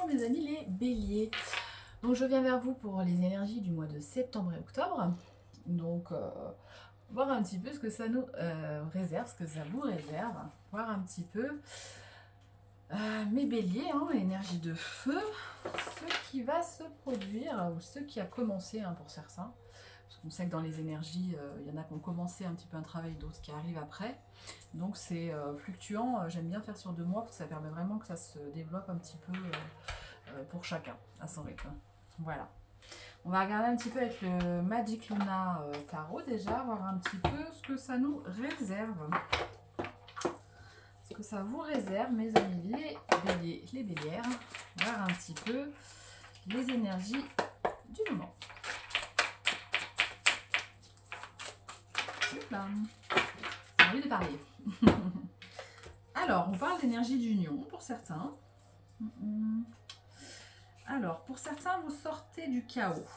Bonjour mes amis les béliers. Donc je viens vers vous pour les énergies du mois de septembre et octobre. Donc voir un petit peu ce que ça nous réserve, ce que ça vous réserve. Voir un petit peu mes béliers, hein, énergie de feu, ce qui va se produire, ou ce qui a commencé pour certains. Parce qu'on sait que dans les énergies, il y en a qui ont commencé un petit peu un travail, d'autres qui arrivent après. Donc c'est fluctuant, j'aime bien faire sur 2 mois, parce que ça permet vraiment que ça se développe un petit peu pour chacun, à son rythme. Voilà. On va regarder un petit peu avec le Magic Luna Tarot déjà, voir un petit peu ce que ça nous réserve. Ce que ça vous réserve, mes amis les béliers, les bélières. Voir un petit peu les énergies du moment. Là. J'ai envie de parler. Alors, on parle d'énergie d'union pour certains. Alors, pour certains, vous sortez du chaos.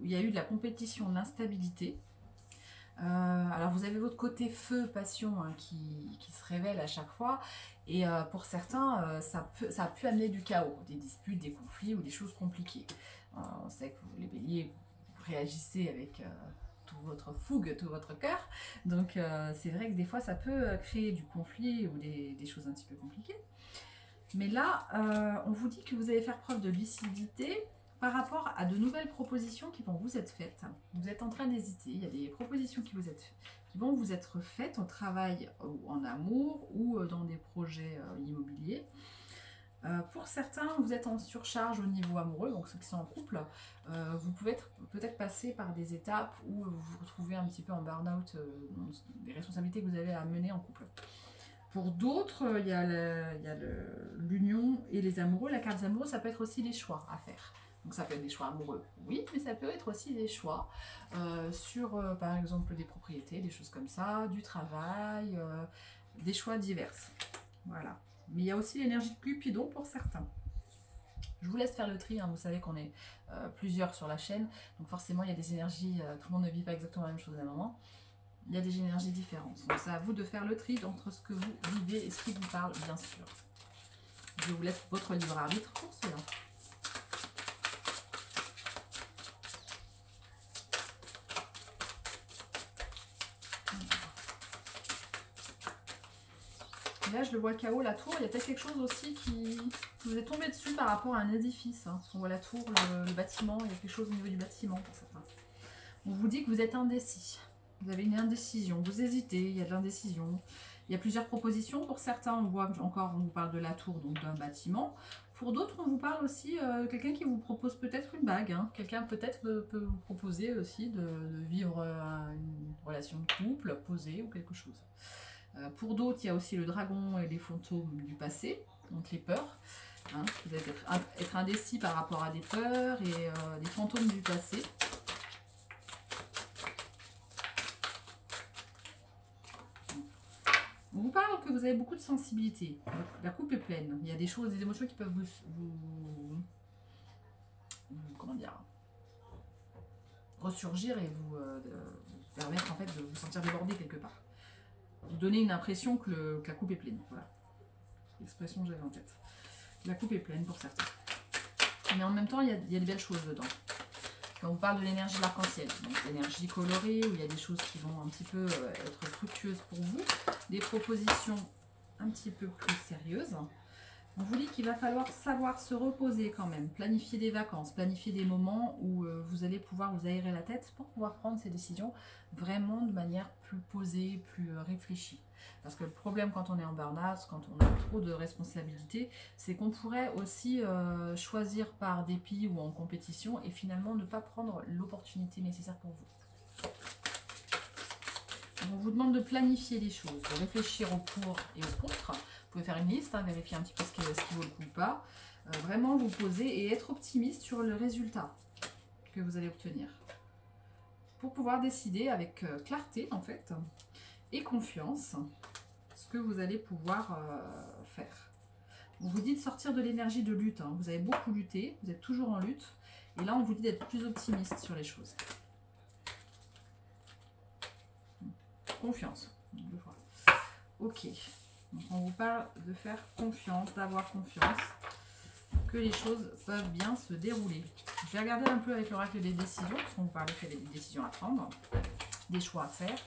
Il y a eu de la compétition, de l'instabilité. Alors, vous avez votre côté feu, passion qui se révèle à chaque fois. Et pour certains, ça a pu amener du chaos, des disputes, des conflits ou des choses compliquées. On sait que vous, les béliers, vous réagissez avec toute votre fougue, tout votre cœur. Donc, c'est vrai que des fois, ça peut créer du conflit ou des choses un petit peu compliquées. Mais là, on vous dit que vous allez faire preuve de lucidité par rapport à de nouvelles propositions qui vont vous être faites. Vous êtes en train d'hésiter, il y a des propositions qui vont vous être faites au travail ou en amour ou dans des projets immobiliers. Pour certains, vous êtes en surcharge au niveau amoureux, donc ceux qui sont en couple, vous pouvez peut-être passer par des étapes où vous vous retrouvez un petit peu en burn-out, des responsabilités que vous avez à mener en couple. Pour d'autres, il y a l'union et les amoureux. La carte des amoureux, ça peut être aussi des choix à faire. Donc ça peut être des choix amoureux, oui, mais ça peut être aussi des choix sur, par exemple, des propriétés, des choses comme ça, du travail, des choix divers. Voilà. Mais il y a aussi l'énergie de Cupidon pour certains. Je vous laisse faire le tri, vous savez qu'on est plusieurs sur la chaîne, donc forcément il y a des énergies, tout le monde ne vit pas exactement la même chose à un moment. Il y a des énergies différentes. Donc c'est à vous de faire le tri entre ce que vous vivez et ce qui vous parle, bien sûr. Je vous laisse votre libre arbitre pour cela. Et là, je le vois le chaos, la tour. Il y a peut-être quelque chose aussi qui vous est tombé dessus par rapport à un édifice. On voit la tour, le bâtiment. Il y a quelque chose au niveau du bâtiment pour certains. On vous dit que vous êtes indécis. Vous avez une indécision, vous hésitez, il y a de l'indécision. Il y a plusieurs propositions. Pour certains, on voit encore, on vous parle de la tour, donc d'un bâtiment. Pour d'autres, on vous parle aussi de quelqu'un qui vous propose peut-être une bague. Quelqu'un peut-être peut vous proposer aussi de vivre une relation de couple, posée ou quelque chose. Pour d'autres, il y a aussi le dragon et les fantômes du passé, donc les peurs. Vous allez être indécis par rapport à des peurs et des fantômes du passé. On vous parle que vous avez beaucoup de sensibilité. La coupe est pleine. Il y a des choses, des émotions qui peuvent vous comment dire, ressurgir et vous permettre en fait de vous sentir débordé quelque part. Vous donnez une impression que la coupe est pleine. Voilà. L'expression que j'avais en tête. La coupe est pleine pour certains. Mais en même temps, il y a de belles choses dedans. Quand on parle de l'énergie de l'arc-en-ciel, donc l'énergie colorée, où il y a des choses qui vont un petit peu être fructueuses pour vous, des propositions un petit peu plus sérieuses. On vous dit qu'il va falloir savoir se reposer quand même, planifier des vacances, planifier des moments où vous allez pouvoir vous aérer la tête pour pouvoir prendre ces décisions vraiment de manière plus posée, plus réfléchie. Parce que le problème quand on est en burn-out, quand on a trop de responsabilités, c'est qu'on pourrait aussi choisir par dépit ou en compétition et finalement ne pas prendre l'opportunité nécessaire pour vous. On vous demande de planifier les choses, de réfléchir au pour et au contre. Vous pouvez faire une liste, vérifier un petit peu ce qui vaut le coup ou pas. Vraiment vous poser et être optimiste sur le résultat que vous allez obtenir. Pour pouvoir décider avec clarté en fait et confiance ce que vous allez pouvoir faire. On vous dit de sortir de l'énergie de lutte. Vous avez beaucoup lutté, vous êtes toujours en lutte. Et là on vous dit d'être plus optimiste sur les choses. Confiance. Ok. Donc on vous parle de faire confiance, d'avoir confiance. que les choses peuvent bien se dérouler. Je vais regarder un peu avec l'oracle des décisions, parce qu'on vous parlait qu'il y avait des décisions à prendre, des choix à faire,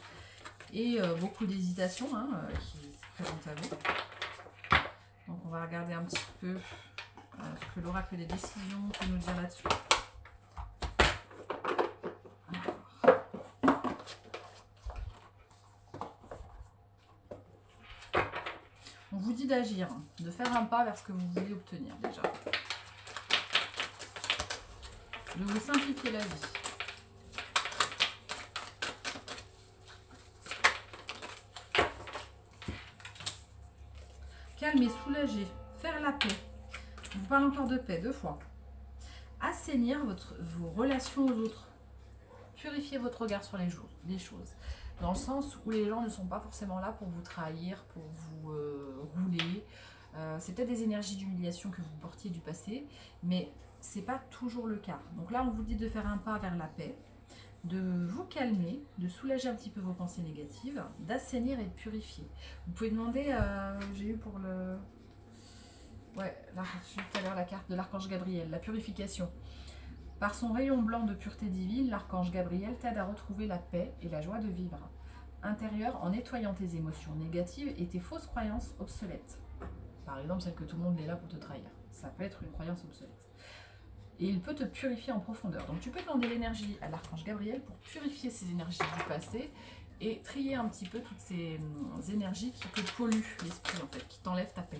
et beaucoup d'hésitations hein, qui se présentent à vous. Donc on va regarder un petit peu ce que l'oracle des décisions peut nous dire là-dessus. On vous dit d'agir, de faire un pas vers ce que vous voulez obtenir déjà. De vous simplifier la vie. Calmer, soulager, faire la paix. Je vous parle encore de paix, 2 fois. Assainir vos relations aux autres. Purifier votre regard sur les choses. Dans le sens où les gens ne sont pas forcément là pour vous trahir, pour vous rouler. C'est peut-être des énergies d'humiliation que vous portiez du passé, mais c'est pas toujours le cas. Donc là, on vous dit de faire un pas vers la paix, de vous calmer, de soulager un petit peu vos pensées négatives, d'assainir et de purifier. Vous pouvez demander, j'ai eu pour le... Ouais, là, tout à l'heure la carte de l'archange Gabriel, la purification. Par son rayon blanc de pureté divine, l'archange Gabriel t'aide à retrouver la paix et la joie de vivre intérieure en nettoyant tes émotions négatives et tes fausses croyances obsolètes. Par exemple, celle que tout le monde est là pour te trahir. Ça peut être une croyance obsolète. Et il peut te purifier en profondeur. Donc tu peux demander l'énergie à l'archange Gabriel pour purifier ces énergies du passé et trier un petit peu toutes ces énergies qui te polluent l'esprit en fait, qui t'enlèvent ta paix.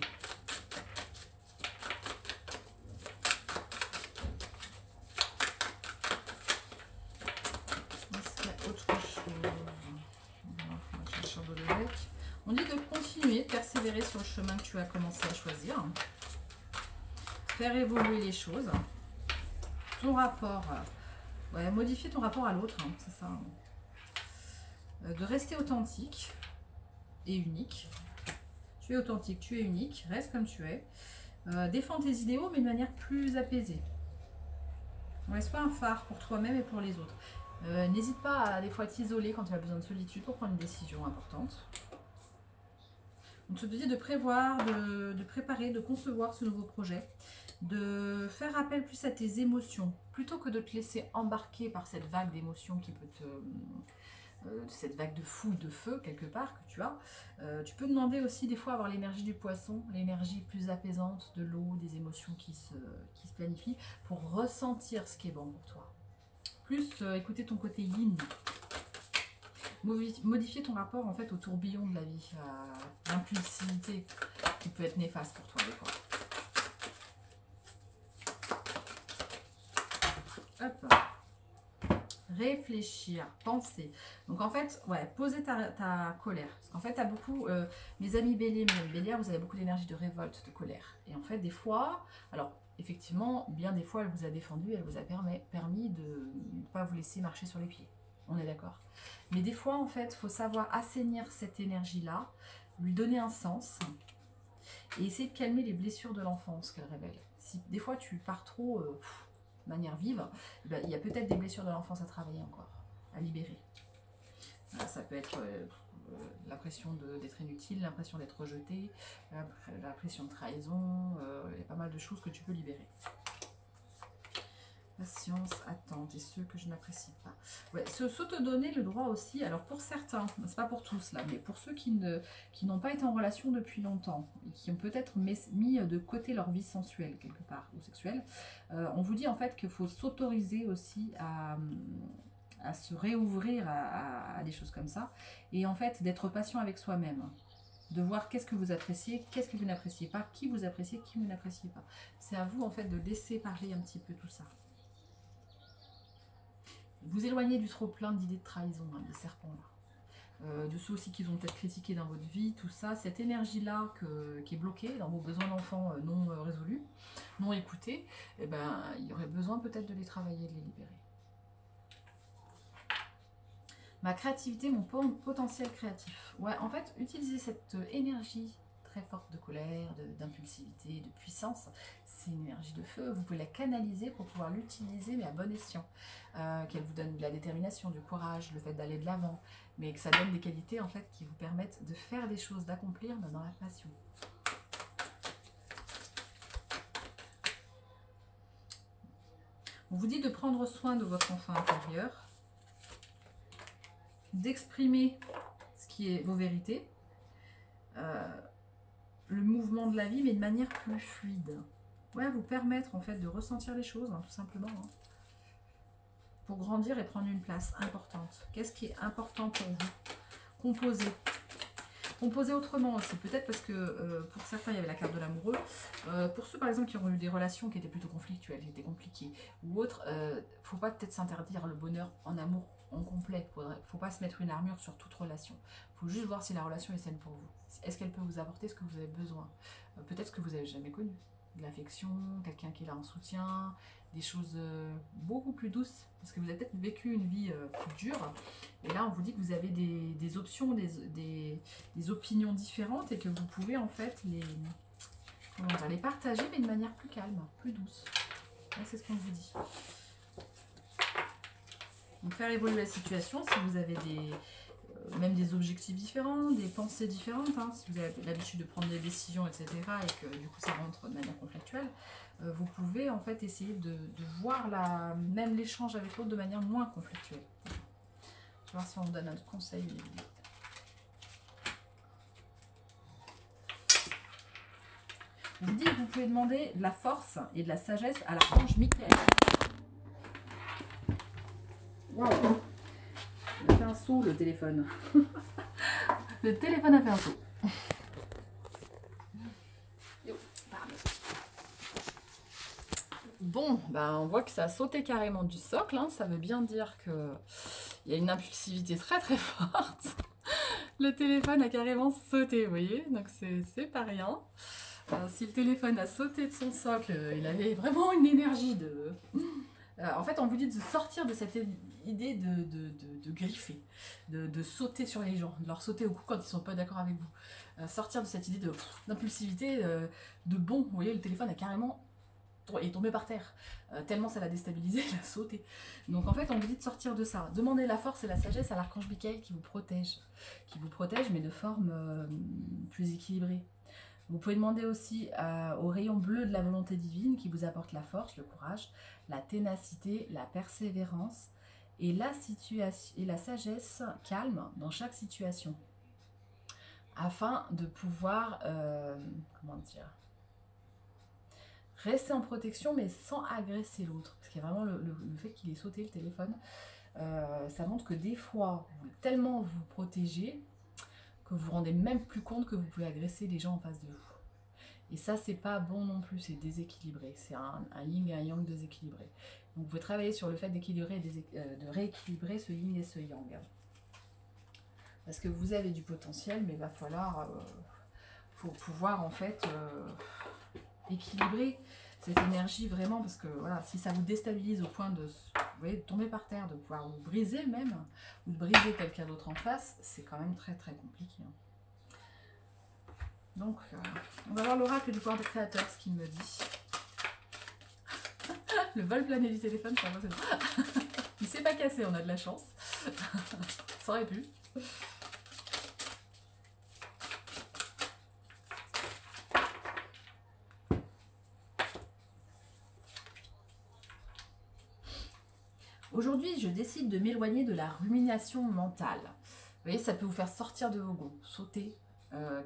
Est-ce qu'il y a autre chose? On dit de continuer, de persévérer sur le chemin que tu as commencé à choisir. Faire évoluer les choses. Ton rapport, ouais, modifier ton rapport à l'autre, hein, c'est ça. De rester authentique et unique. Tu es authentique, tu es unique, reste comme tu es. Défends tes idéaux, mais de manière plus apaisée. Ouais, sois un phare pour toi-même et pour les autres. N'hésite pas à des fois t'isoler quand tu as besoin de solitude pour prendre une décision importante. On te dit de prévoir, de préparer, de concevoir ce nouveau projet, de faire appel plus à tes émotions, plutôt que de te laisser embarquer par cette vague d'émotions qui peut cette vague de fouille, de feu quelque part que tu as. Tu peux demander aussi des fois avoir l'énergie du poisson, l'énergie plus apaisante de l'eau, des émotions qui se planifient, pour ressentir ce qui est bon pour toi. Plus écouter ton côté yin. Modifier ton rapport en fait au tourbillon de la vie, à l'impulsivité qui peut être néfaste pour toi des fois. Hop. Réfléchir, penser. Donc en fait, ouais, poser ta colère. Parce qu'en fait, tu as beaucoup, mes amis béliers, mes amis bélières, vous avez beaucoup d'énergie de révolte, de colère. Et en fait, des fois, alors effectivement, bien des fois, elle vous a défendu, elle vous a permis de ne pas vous laisser marcher sur les pieds. On est d'accord. Mais des fois, en fait, il faut savoir assainir cette énergie-là, lui donner un sens et essayer de calmer les blessures de l'enfance qu'elle révèle. Si des fois, tu pars trop de manière vive, ben, il y a peut-être des blessures de l'enfance à travailler encore, à libérer. Ça peut être l'impression d'être inutile, l'impression d'être rejeté, l'impression de trahison, il y a pas mal de choses que tu peux libérer. Patience, attente et ceux que je n'apprécie pas. Ouais, s'auto-donner le droit aussi, alors pour certains, c'est pas pour tous là, mais pour ceux qui n'ont pas été en relation depuis longtemps et qui ont peut-être mis de côté leur vie sensuelle quelque part, ou sexuelle, on vous dit en fait qu'il faut s'autoriser aussi à se réouvrir à des choses comme ça, et en fait d'être patient avec soi-même. De voir qu'est-ce que vous appréciez, qu'est-ce que vous n'appréciez pas, qui vous appréciez, qui vous n'appréciez pas. C'est à vous en fait de laisser parler un petit peu tout ça. Vous éloignez du trop plein d'idées de trahison, hein, des serpents-là. De ceux aussi qui ont peut-être critiqué dans votre vie, tout ça, cette énergie-là qui est bloquée dans vos besoins d'enfants non résolus, non écoutés, eh ben, il y aurait besoin peut-être de les travailler, de les libérer. Ma créativité, mon potentiel créatif. Ouais, en fait, utiliser cette énergie très forte de colère, d'impulsivité, de puissance, c'est une énergie de feu. Vous pouvez la canaliser pour pouvoir l'utiliser, mais à bon escient. Qu'elle vous donne de la détermination, du courage, le fait d'aller de l'avant, mais que ça donne des qualités en fait qui vous permettent de faire des choses, d'accomplir dans la passion. On vous dit de prendre soin de votre enfant intérieur, d'exprimer ce qui est vos vérités, le mouvement de la vie, mais de manière plus fluide. Ouais, vous permettre en fait de ressentir les choses, hein, tout simplement. Hein, pour grandir et prendre une place importante. Qu'est-ce qui est important pour vous? Composer. Composer autrement aussi, peut-être parce que pour certains il y avait la carte de l'amoureux, pour ceux par exemple qui ont eu des relations qui étaient plutôt conflictuelles, qui étaient compliquées, ou autres, faut pas peut-être s'interdire le bonheur en amour en complet, faut pas se mettre une armure sur toute relation, faut juste voir si la relation est saine pour vous, est-ce qu'elle peut vous apporter ce que vous avez besoin, peut-être ce que vous n'avez jamais connu, de l'affection, quelqu'un qui est là en soutien, des choses beaucoup plus douces, parce que vous avez peut-être vécu une vie plus dure, et là on vous dit que vous avez des options, des opinions différentes, et que vous pouvez en fait les partager, mais de manière plus calme, plus douce. C'est ce qu'on vous dit. Donc faire évoluer la situation, si vous avez même des objectifs différents, des pensées différentes, hein, si vous avez l'habitude de prendre des décisions, etc., et que du coup ça rentre de manière conflictuelle, vous pouvez en fait essayer de voir même l'échange avec l'autre de manière moins conflictuelle. Je vais voir si on vous donne un conseil. Je vous dis que vous pouvez demander de la force et de la sagesse à l'archange Michael. Waouh! Il a fait un saut, le téléphone. Le téléphone a fait un saut. Bon, ben on voit que ça a sauté carrément du socle. Hein. Ça veut bien dire qu'il y a une impulsivité très très forte. Le téléphone a carrément sauté, vous voyez. Donc c'est pas rien. Si le téléphone a sauté de son socle, il avait vraiment une énergie de... en fait, on vous dit de sortir de cette idée de griffer, de sauter sur les gens, de leur sauter au cou quand ils ne sont pas d'accord avec vous. Sortir de cette idée d'impulsivité, de bon. Vous voyez, le téléphone a carrément est tombé par terre. Tellement ça l'a déstabilisé, il a sauté. Donc en fait, on vous dit de sortir de ça. Demandez la force et la sagesse à l'archange Michael qui vous protège. Qui vous protège, mais de forme plus équilibrée. Vous pouvez demander aussi au rayon bleu de la volonté divine qui vous apporte la force, le courage, la ténacité, la persévérance et la sagesse calme dans chaque situation. Afin de pouvoir, comment dire, rester en protection mais sans agresser l'autre. Parce qu'il y a vraiment le fait qu'il ait sauté le téléphone. Ça montre que des fois, tellement vous protégez que vous vous rendez même plus compte que vous pouvez agresser les gens en face de vous. Et ça, c'est pas bon non plus, c'est déséquilibré. C'est un yin et un yang déséquilibré. Donc vous pouvez travailler sur le fait d'équilibrer, de rééquilibrer ce yin et ce yang. Parce que vous avez du potentiel, mais il va falloir faut pouvoir en fait équilibrer cette énergie vraiment, parce que voilà, si ça vous déstabilise au point de, vous voyez, de tomber par terre, de pouvoir vous briser même, ou de briser quelqu'un d'autre en face, c'est quand même très très compliqué. Donc, on va voir l'oracle du pouvoir des créateurs, ce qu'il me dit. Le vol plané du téléphone, ça va, c'est bon. Il s'est pas cassé, on a de la chance. Ça aurait pu. Aujourd'hui, je décide de m'éloigner de la rumination mentale. Vous voyez, ça peut vous faire sortir de vos gonds, sauter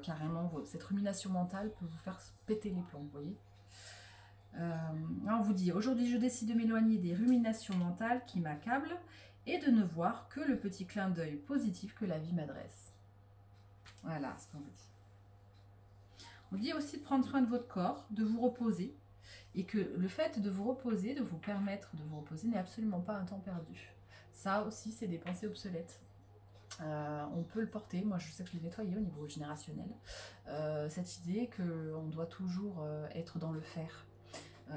carrément. Cette rumination mentale peut vous faire péter les plombs, vous voyez. On vous dit, aujourd'hui, je décide de m'éloigner des ruminations mentales qui m'accablent et de ne voir que le petit clin d'œil positif que la vie m'adresse. Voilà ce qu'on vous dit. On dit aussi de prendre soin de votre corps, de vous reposer. Et que le fait de vous reposer, de vous permettre de vous reposer, n'est absolument pas un temps perdu. Ça aussi, c'est des pensées obsolètes. On peut le porter, moi je sais que je l'ai nettoyé au niveau générationnel. Cette idée qu'on doit toujours être dans le faire.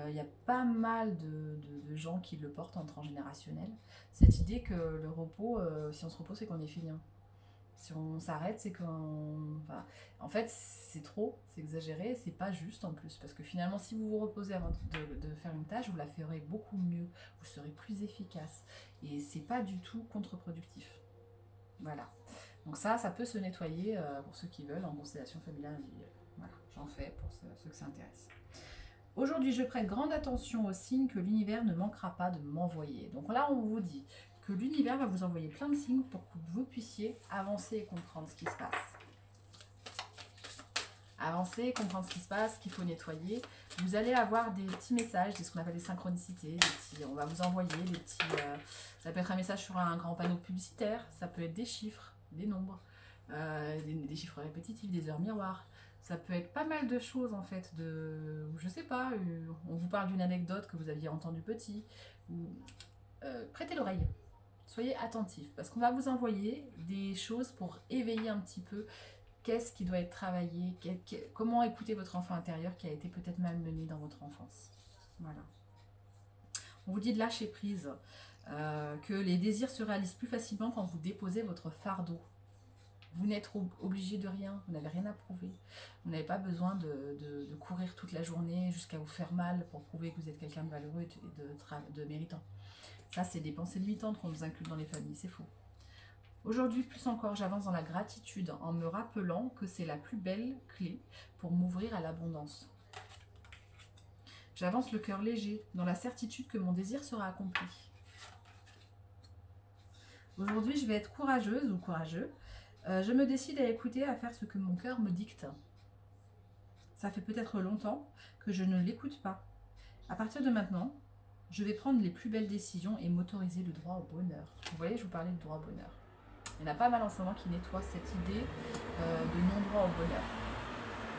Il y a pas mal de gens qui le portent en transgénérationnel. Cette idée que le repos, si on se repose, c'est qu'on est fini. Si on s'arrête, c'est qu'on... Enfin, en fait, c'est trop, c'est exagéré, c'est pas juste en plus. Parce que finalement, si vous vous reposez avant de faire une tâche, vous la ferez beaucoup mieux, vous serez plus efficace. Et c'est pas du tout contre-productif. Voilà. Donc ça peut se nettoyer pour ceux qui veulent en constellation familiale individuelle. Voilà, j'en fais pour ceux que ça intéresse. Aujourd'hui, je prête grande attention aux signes que l'univers ne manquera pas de m'envoyer. Donc là, on vous dit que l'univers va vous envoyer plein de signes pour que vous puissiez avancer et comprendre ce qui se passe. Avancer, comprendre ce qui se passe, qu'il faut nettoyer. Vous allez avoir des petits messages, ce qu'on appelle des synchronicités. On va vous envoyer des petits... ça peut être un message sur un grand panneau publicitaire, ça peut être des chiffres, des nombres, des chiffres répétitifs, des heures miroirs. Ça peut être pas mal de choses en fait, je sais pas, on vous parle d'une anecdote que vous aviez entendue petit, ou prêtez l'oreille, soyez attentifs, parce qu'on va vous envoyer des choses pour éveiller un petit peu qu'est-ce qui doit être travaillé, comment écouter votre enfant intérieur qui a été peut-être malmené dans votre enfance. Voilà. On vous dit de lâcher prise, que les désirs se réalisent plus facilement quand vous déposez votre fardeau. Vous n'êtes obligé de rien, vous n'avez rien à prouver. Vous n'avez pas besoin de courir toute la journée jusqu'à vous faire mal pour prouver que vous êtes quelqu'un de valeureux et de méritant. Ça, c'est des pensées limitantes qu'on nous inculque dans les familles, c'est faux. Aujourd'hui, plus encore, j'avance dans la gratitude en me rappelant que c'est la plus belle clé pour m'ouvrir à l'abondance. J'avance le cœur léger, dans la certitude que mon désir sera accompli. Aujourd'hui, je vais être courageuse ou courageux. Je me décide à écouter, à faire ce que mon cœur me dicte. Ça fait peut-être longtemps que je ne l'écoute pas. À partir de maintenant, je vais prendre les plus belles décisions et m'autoriser le droit au bonheur. Vous voyez, je vous parlais de droit au bonheur. Il y en a pas mal en ce moment qui nettoient cette idée de non-droit au bonheur.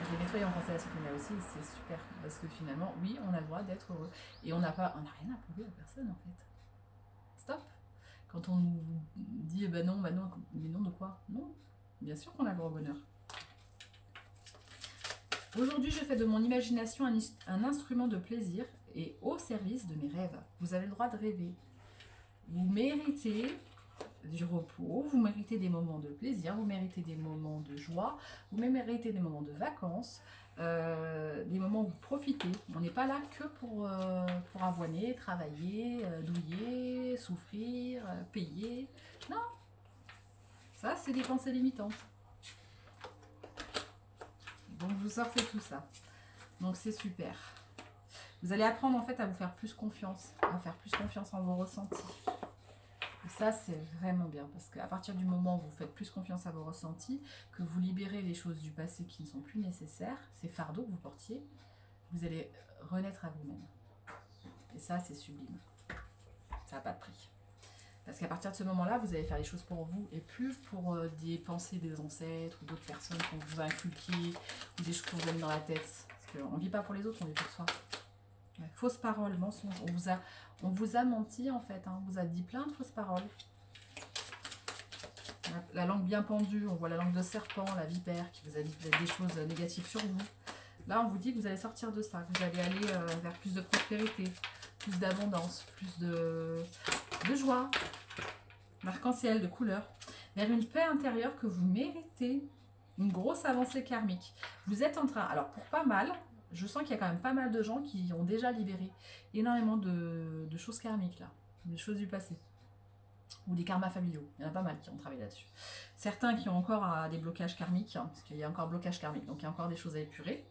Je l'ai nettoyé en constellation familiale aussi, c'est super. Parce que finalement, oui, on a le droit d'être heureux. Et on n'a rien à prouver à personne en fait. Stop. Quand on nous dit bah non, mais non de quoi? Non, bien sûr qu'on a le droit au bonheur. Aujourd'hui, je fais de mon imagination un instrument de plaisir et au service de mes rêves. Vous avez le droit de rêver. Vous méritez du repos, vous méritez des moments de plaisir, vous méritez des moments de joie, vous méritez des moments de vacances, des moments où vous profitez. On n'est pas là que pour avoiner, travailler, douiller, souffrir, payer. Non, ça c'est des pensées limitantes. Donc vous sortez tout ça. Donc c'est super. Vous allez apprendre en fait à vous faire plus confiance, à faire plus confiance en vos ressentis. Et ça, c'est vraiment bien, parce qu'à partir du moment où vous faites plus confiance à vos ressentis, que vous libérez les choses du passé qui ne sont plus nécessaires, ces fardeaux que vous portiez, vous allez renaître à vous-même. Et ça, c'est sublime. Ça n'a pas de prix. Parce qu'à partir de ce moment-là, vous allez faire les choses pour vous et plus pour des pensées des ancêtres ou d'autres personnes qu'on vous a inculquées ou des choses qu'on vous a mis dans la tête. Parce qu'on ne vit pas pour les autres, on vit pour soi. Ouais, fausses paroles, mensonges. On vous a menti en fait, hein. On vous a dit plein de fausses paroles. La langue bien pendue, on voit la langue de serpent, la vipère qui vous a dit des choses négatives sur vous. Là, on vous dit que vous allez sortir de ça, que vous allez aller vers plus de prospérité, plus d'abondance, plus de joie, d'arc-en-ciel, de couleurs, vers une paix intérieure que vous méritez, une grosse avancée karmique. Vous êtes en train, alors pour pas mal, je sens qu'il y a quand même pas mal de gens qui ont déjà libéré énormément de choses karmiques là, des choses du passé. Ou des karmas familiaux, il y en a pas mal qui ont travaillé là-dessus. Certains qui ont encore des blocages karmiques, hein, parce qu'il y a encore blocage karmique, donc il y a encore des choses à épurer.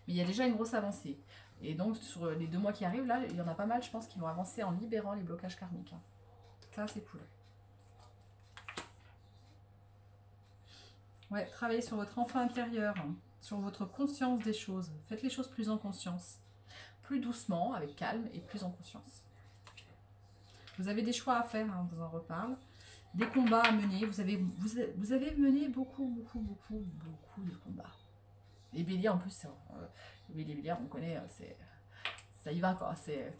Mais il y a déjà une grosse avancée. Et donc sur les 2 mois qui arrivent, là, il y en a pas mal, je pense, qui vont avancer en libérant les blocages karmiques. Hein. Ça, c'est cool. Ouais, travaillez sur votre enfant intérieur, hein, sur votre conscience des choses. Faites les choses plus en conscience. Plus doucement, avec calme et plus en conscience. Vous avez des choix à faire, hein, on vous en reparle. Des combats à mener. Vous avez mené beaucoup de combats. Les béliers, en plus, les béliers, on connaît, ça y va, quoi. C'est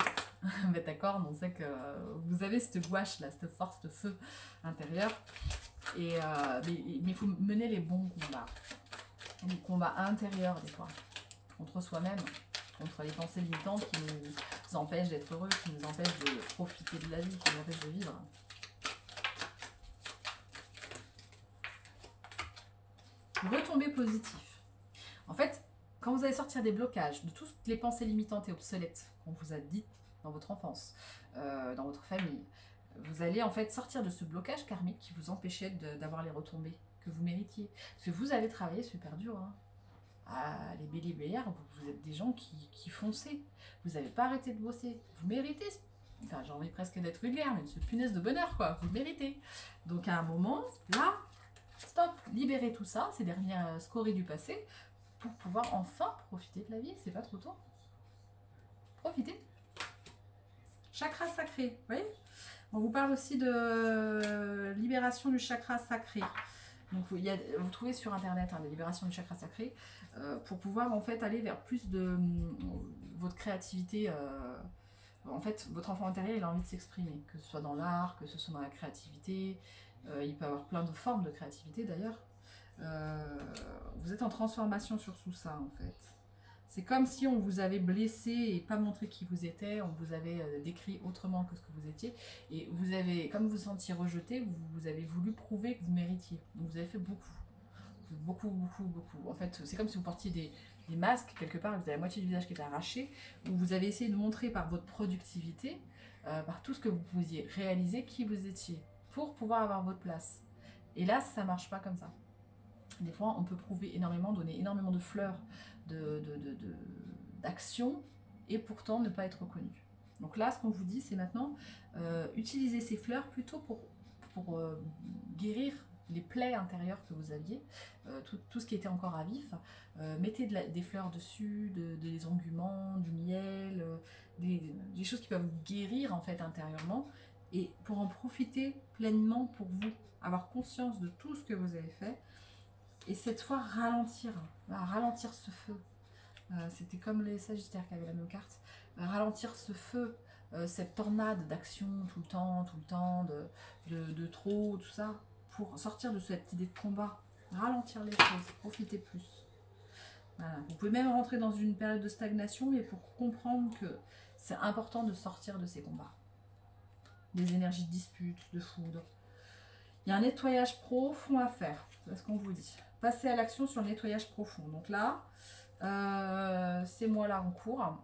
mettre à corne, on sait que vous avez cette gouache, là, cette force, ce feu intérieur. Mais il faut mener les bons combats. Les combats intérieurs, des fois, contre soi-même, contre les pensées limitantes qui nous empêchent d'être heureux, qui nous empêchent de profiter de la vie, qui nous empêchent de vivre. Retombées positif. En fait, quand vous allez sortir des blocages, de toutes les pensées limitantes et obsolètes qu'on vous a dites dans votre enfance, dans votre famille, vous allez en fait sortir de ce blocage karmique qui vous empêchait d'avoir les retombées que vous méritiez. Parce que vous allez travailler super dur. Hein. Ah, les béliers, vous êtes des gens qui foncez. Vous n'avez pas arrêté de bosser. Vous méritez, enfin j'ai envie presque d'être vulgaire, mais ce punaise de bonheur, quoi. Vous le méritez. Donc à un moment, là, stop, libérez tout ça, ces dernières scories du passé, pour pouvoir enfin profiter de la vie. C'est pas trop tôt. Profitez. Chakra sacré, vous voyez? On vous parle aussi de libération du chakra sacré. Donc vous trouvez sur internet des libérations du chakra sacré pour pouvoir en fait aller vers plus de votre créativité. En fait, votre enfant intérieur, il a envie de s'exprimer, que ce soit dans l'art, que ce soit dans la créativité. Il peut avoir plein de formes de créativité d'ailleurs. Vous êtes en transformation sur tout ça en fait. C'est comme si on vous avait blessé et pas montré qui vous étiez, on vous avait décrit autrement que ce que vous étiez, et vous avez, comme vous vous sentiez rejeté, vous avez voulu prouver que vous méritiez. Donc vous avez fait beaucoup. En fait, c'est comme si vous portiez des masques quelque part, et vous avez la moitié du visage qui est arraché, où vous avez essayé de montrer par votre productivité, par tout ce que vous pouviez réaliser, qui vous étiez, pour pouvoir avoir votre place. Et là, ça marche pas comme ça. Des fois, on peut prouver énormément, donner énormément de fleurs, d'action, et pourtant ne pas être reconnu. Donc là, ce qu'on vous dit, c'est maintenant, utilisez ces fleurs plutôt pour guérir les plaies intérieures que vous aviez, tout ce qui était encore à vif. Mettez des fleurs dessus, des onguments, du miel, des choses qui peuvent guérir en fait intérieurement, et pour en profiter pleinement pour vous, avoir conscience de tout ce que vous avez fait. Et cette fois, ralentir ce feu. C'était comme les Sagittaires qui avaient la même carte. Ralentir ce feu, cette tornade d'action tout le temps, de trop, tout ça, pour sortir de cette idée de combat. Ralentir les choses, profiter plus. Voilà. Vous pouvez même rentrer dans une période de stagnation, mais pour comprendre que c'est important de sortir de ces combats. Des énergies de dispute, de foudre. Il y a un nettoyage profond à faire, c'est ce qu'on vous dit. Passez à l'action sur le nettoyage profond. Donc là, ces mois-là en cours,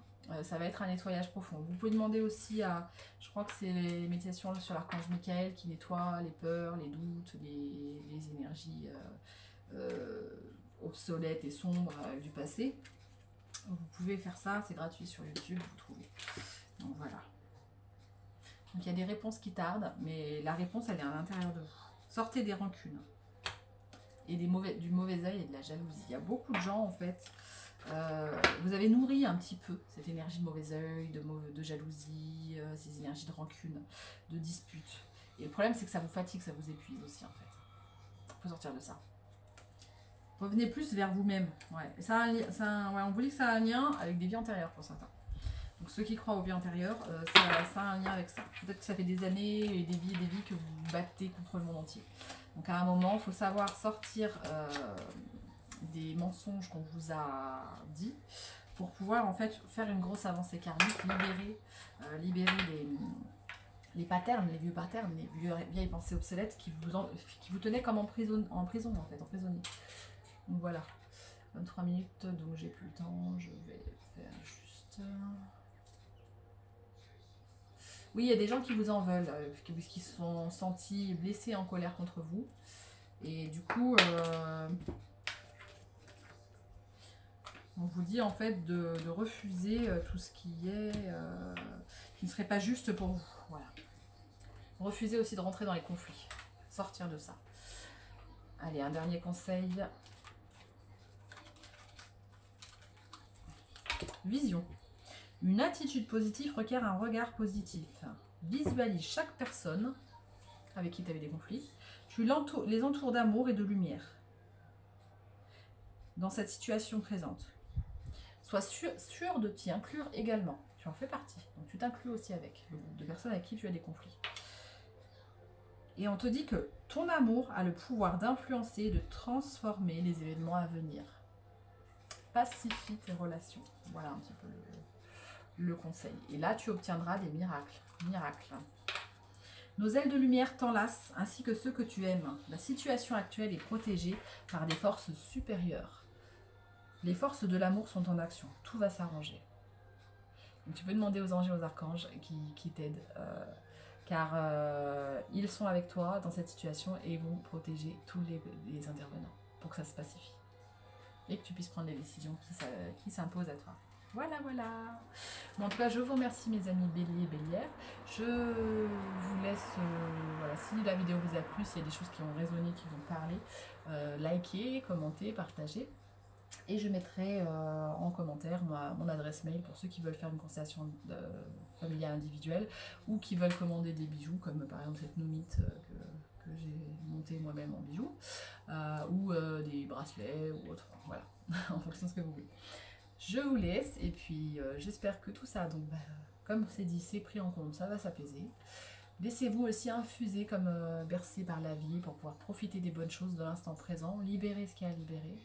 ça va être un nettoyage profond. Vous pouvez demander aussi à, je crois que c'est les méditations sur l'archange Michael qui nettoie les peurs, les doutes, les énergies obsolètes et sombres du passé. Vous pouvez faire ça, c'est gratuit sur YouTube, vous trouvez. Donc voilà. Donc il y a des réponses qui tardent, mais la réponse elle est à l'intérieur de vous. Sortez des rancunes et du mauvais œil et de la jalousie. Il y a beaucoup de gens en fait, vous avez nourri un petit peu cette énergie de mauvais œil, de jalousie, ces énergies de rancune, de dispute. Et le problème c'est que ça vous fatigue, ça vous épuise aussi en fait. Il faut sortir de ça. Revenez plus vers vous-même. Ouais. On vous dit que ça a un lien avec des vies antérieures pour certains. Donc ceux qui croient aux vies antérieures, ça a un lien avec ça. Peut-être que ça fait des années et des vies que vous vous battez contre le monde entier. Donc à un moment, il faut savoir sortir des mensonges qu'on vous a dit pour pouvoir en fait faire une grosse avancée karmique, libérer les patterns, les vieux patterns, les vieilles pensées obsolètes qui vous tenaient comme en prison en fait, emprisonné. Donc voilà, 23 minutes, donc j'ai plus le temps, je vais faire juste... Oui, il y a des gens qui vous en veulent, qui se sont sentis blessés, en colère contre vous. Et du coup, on vous dit en fait de refuser tout ce qui ne serait pas juste pour vous. Voilà. Refusez aussi de rentrer dans les conflits. Sortir de ça. Allez, un dernier conseil. Vision. Une attitude positive requiert un regard positif. Visualise chaque personne avec qui tu avais des conflits. Tu les entoures d'amour et de lumière dans cette situation présente. Sois sûr de t'y inclure également. Tu en fais partie. Donc tu t'inclus aussi avec le groupe de personnes avec qui tu as des conflits. Et on te dit que ton amour a le pouvoir d'influencer et de transformer les événements à venir. Pacifie tes relations. Voilà un petit peu le conseil. Et là, tu obtiendras des miracles. Nos ailes de lumière t'enlacent, ainsi que ceux que tu aimes. La situation actuelle est protégée par des forces supérieures. Les forces de l'amour sont en action. Tout va s'arranger. Donc, tu peux demander aux anges et aux archanges qui t'aident, car ils sont avec toi dans cette situation et vont protéger tous les intervenants pour que ça se pacifie. et que tu puisses prendre les décisions qui s'imposent à toi. Voilà, voilà. Bon, en tout cas, je vous remercie mes amis béliers et bélières. Je vous laisse, voilà, si la vidéo vous a plu, s'il y a des choses qui ont résonné, qui vous parlé, likez, commentez, partagez. Et je mettrai en commentaire mon adresse mail pour ceux qui veulent faire une constellation familiale individuelle ou qui veulent commander des bijoux, comme par exemple cette Noumite que j'ai montée moi-même en bijoux, ou des bracelets ou autre, voilà, en fonction de ce que vous voulez. Je vous laisse et puis j'espère que tout ça, donc comme c'est dit, c'est pris en compte, ça va s'apaiser. Laissez-vous aussi infuser comme bercé par la vie pour pouvoir profiter des bonnes choses de l'instant présent, libérer ce qu'il y a à libérer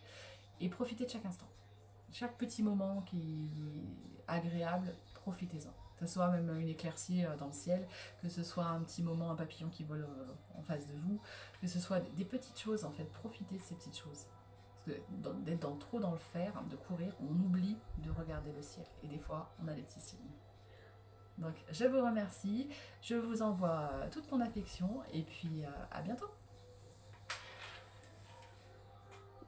et profiter de chaque instant. Chaque petit moment qui est agréable, profitez-en. Que ce soit même une éclaircie dans le ciel, que ce soit un petit moment, un papillon qui vole en face de vous, que ce soit des petites choses en fait, profitez de ces petites choses. Parce que d'être trop dans le faire, de courir, on oublie de regarder le ciel. Et des fois, on a des petits signes. Donc, je vous remercie, je vous envoie toute mon affection et puis à bientôt.